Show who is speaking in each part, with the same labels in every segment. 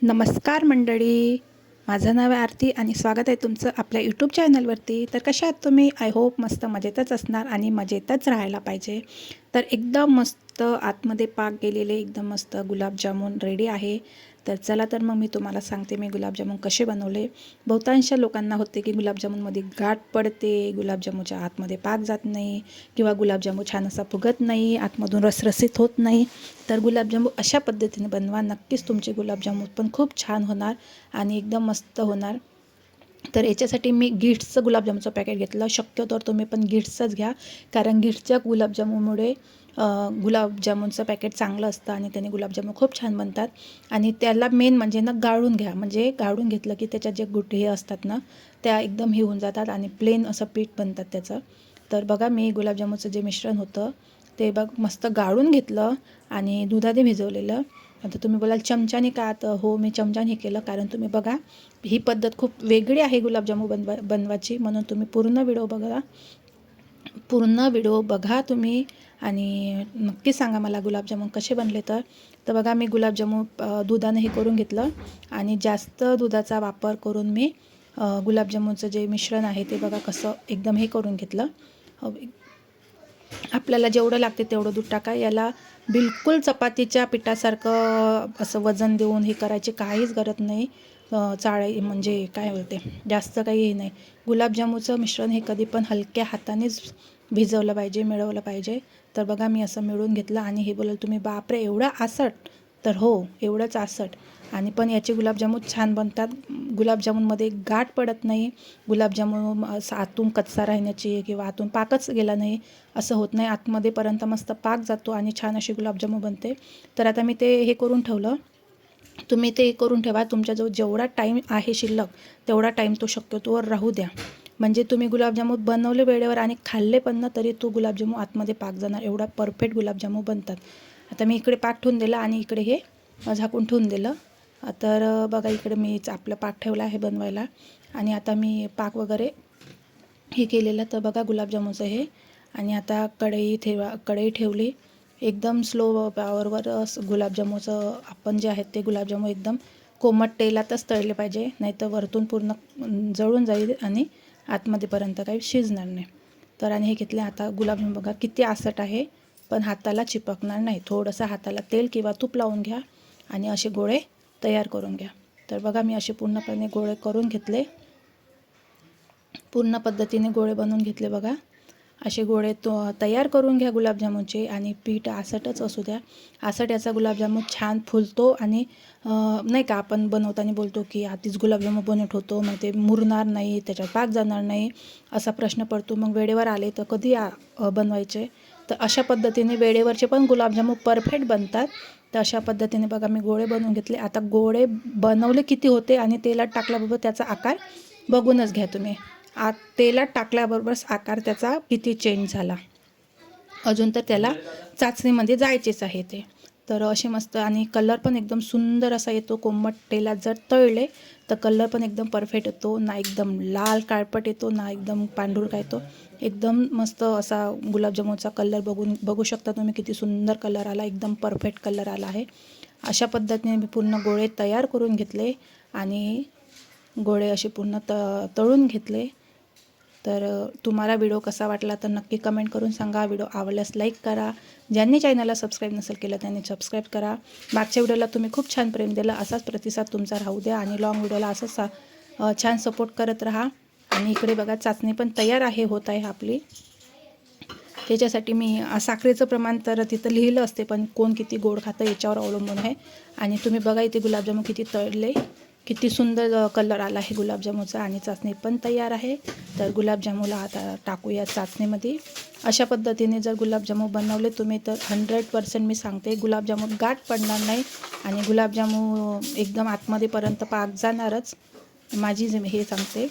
Speaker 1: नमस्कार मंडळी, माझं नाव आहे आरती आणि स्वागत आहे तुमचं आपल्या यूट्यूब चॅनलवरती. तर कशा आहात तुम्ही? आय होप मस्त मजेतच असणार आणि मजेतच राहायला पाहिजे. तर एकदम मस्त आतमध्ये पाक गेलेले एकदम मस्त गुलाबजामुन रेडी आहे. तर चला तर मग मी तुम्हाला सांगते मी गुलाबजामुन कसे बनवले. बहुतांश लोकांना होते की गुलाबजामुनमध्ये गाठ पडते, गुलाबजामुनच्या आतमध्ये पाक जात नाही किंवा गुलाबजामुन छान असा फुगत नाही, आतमधून रसरसीत होत नाही. तर गुलाबजामुन अशा पद्धतीने बनवा, नक्कीच तुमचे गुलाबजामुन पण खूप छान होणार आणि एकदम मस्त होणार. तर याच्यासाठी मी गिट्सचं गुलाबजामुनचं पॅकेट घेतलं. शक्यतो तुम्ही पण गिट्सचंच घ्या, कारण गिट्सच्या गुलाबजामुनमुळे गुलाबजामुनचं पॅकेट चांगलं असतं आणि त्याने गुलाबजामुन खूप छान बनतात. आणि त्याला मेन म्हणजे ना गाळून घ्या, म्हणजे गाळून घेतलं की त्याच्यात जे हे असतात ना त्या एकदम हे होऊन जातात आणि प्लेन असं पीठ बनतात त्याचं. तर बघा मी गुलाबजामुनचं जे मिश्रण होतं ते मस्त गाळून घेतलं आणि दुधाने भिजवलेलं. आता तुम्ही बोलाल चमच्याने का? तर हो, मी चमच्याने केलं, कारण तुम्ही बघा ही पद्धत खूप वेगळी आहे गुलाबजामुन बनवायची, म्हणून तुम्ही पूर्ण व्हिडिओ बघा तुम्ही आणि नक्की सांगा मला गुलाबजामुन कसे बनले. तर बघा मी गुलाबजामुन दुधाने हे करून घेतलं आणि जास्त दुधाचा वापर करून मी गुलाबजामुनचं जे मिश्रण आहे ते बघा कसं एकदम हे करून घेतलं. आपल्याला जेवढं लागते तेवढं दूध टाका. याला बिलकुल चपातीच्या पिठासारखं असं वजन देऊन हे करायची काहीच गरज नाही. चाळे म्हणजे काय होते जास्त काही हे नाही. गुलाबजामुनचं मिश्रण हे कधी पण हलक्या हातानेच भिजवलं पाहिजे, मिळवलं पाहिजे. तर बघा मी असं मिळवून घेतलं आणि हे बोलाल तुम्ही बापरे एवढं आसट? तर हो, एवढंच आसट. आणि पण याचे गुलाबजामुन छान बनतात. गुलाबजामुनमध्ये गाठ पडत नाही. गुलाबजामुन असं आतून कच्चा राहण्याची किंवा आतून पाकच गेला नाही असं होत नाही. आतमध्येपर्यंत मस्त पाक जातो आणि छान अशी गुलाबजामुन बनते. तर आता मी ते हे करून ठेवलं. तुम्ही ते करून ठेवा. तुमच्याजवळ जेवढा टाईम आहे शिल्लक तेवढा टाईम तो शक्यतोवर राहू द्या. म्हणजे तुम्ही गुलाबजामुन बनवले वेळेवर आणि खाल्ले पण ना तरी तो गुलाबजामुन आतमध्ये पाक जाणार, एवढा परफेक्ट गुलाबजामुन बनतात. आता मी इकडे पाक ठेवून दिला आणि इकडे हे झाकून ठेवून दिलं. तर बघा इकडे मी आपलं पाक ठेवला आहे बनवायला आणि आता मी पाक वगैरे हे केलेलं. तर बघा गुलाबजामुनचं हे. आणि आता कढई ठेवली. एकदम स्लो पॉवरवर गुलाबजामुनचं आपण जे आहेत ते गुलाबजामुन एकदम कोमट तेलातच तळले पाहिजे, नाहीतर वरतून पूर्ण जळून जाईल आणि आतमध्येपर्यंत काही शिजणार नाही. तर आणि हे घेतले. आता गुलाबजामुन बघा किती आसट आहे, पण हाताला चिपकणार नाही. थोडंसं हाताला तेल किंवा तूप लावून घ्या आणि असे गोळे तयार करून घ्या. तर बघा मी असे पूर्णपणे गोळे करून घेतले. पूर्ण पद्धतीने गोळे बनवून घेतले बघा. असे गोळे तयार करून घ्या गुलाबजामुनचे. आणि पीठ आसटच असू द्या. आसट याचा गुलाबजामुन छान फुलतो आणि नाही का आपण बनवताना बोलतो की आधीच गुलाबजामुन बनवत होतो, मग ते मुरणार नाही, त्याच्यात पाक जाणार नाही असा प्रश्न पडतो. मग वेळेवर आले तर कधी बनवायचे? तर अशा पद्धतीने वेळेवरचे पण गुलाबजामुन परफेक्ट बनतात. तर अशा पद्धतीने बघा मी गोळे बनवून घेतले. आता गोळे बनवले किती होते आणि तेलात टाकल्याबरोबर त्याचा आकार बघूनच घ्या तुम्ही. तेलात टाकल्याबरोबरच आकार त्याचा किती चेंज झाला. अजून तर त्याला चाचणीमध्ये जायचेच आहे ते. तर असे मस्त आणि कलर पण एकदम सुंदर असा येतो. कोमट तेलात जर तळले तर कलर पण एकदम परफेक्ट येतो. ना एकदम लाल काळपट येतो, ना एकदम पांढूरका येतो. एकदम मस्त असा गुलाबजामुनचा कलर बघू शकता तुम्ही किती सुंदर कलर आला, एकदम परफेक्ट कलर आला आहे. अशा पद्धतीने मी पूर्ण गोळे तयार करून घेतले आणि गोळे असे पूर्ण तळून घेतले. तर तुम्हाला व्हिडिओ कसा वाटला तर नक्की कमेंट करून सांगा. व्हिडिओ आवडल्यास लाईक करा. ज्यांनी चॅनलला सबस्क्राईब नसेल केलं त्यांनी सबस्क्राईब करा. मागच्या व्हिडिओला तुम्ही खूप छान प्रेम दिलं, असाच प्रतिसाद तुमचा राहू द्या आणि लॉंग व्हिडिओला असंच छान सपोर्ट करत राहा. आणि इकडे बघा चाचणी पण तयार आहे, होत आहे आपली. त्याच्यासाठी मी साखरेचं प्रमाण तर तिथं लिहिलं असते, पण कोण किती गोड खातं याच्यावर अवलंबून आहे. आणि तुम्ही बघा इथे गुलाबजामुन किती तळले, किती सुंदर कलर आला आहे गुलाबजामुनचा आणि चाचणी पण तयार आहे. तर गुलाबजामुनला आता टाकूया चाचणीमध्ये. अशा पद्धतीने जर गुलाबजामुन बनवले तुम्ही तर 100% मी सांगते गुलाबजामुन गाठ पडणार नाही आणि गुलाबजामुन एकदम आतमध्येपर्यंत पाक जाणारच, माझी हे सांगते.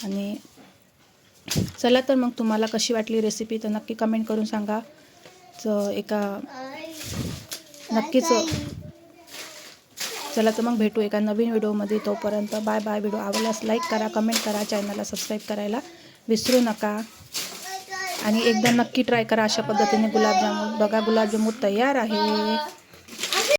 Speaker 1: आणि चला तर मग तुम्हाला कशी वाटली रेसिपी तर नक्की कमेंट करून सांगा. नक्कीच. चला तर मग भेटू एका नवीन व्हिडिओमध्ये. तोपर्यंत बाय बाय. व्हिडिओ आवडल्यास लाईक करा, कमेंट करा, चॅनलला सबस्क्राईब करायला विसरू नका. आणि एकदा नक्की ट्राय करा अशा पद्धतीने गुलाबजामुन. बघा गुलाबजामुन तयार आहे.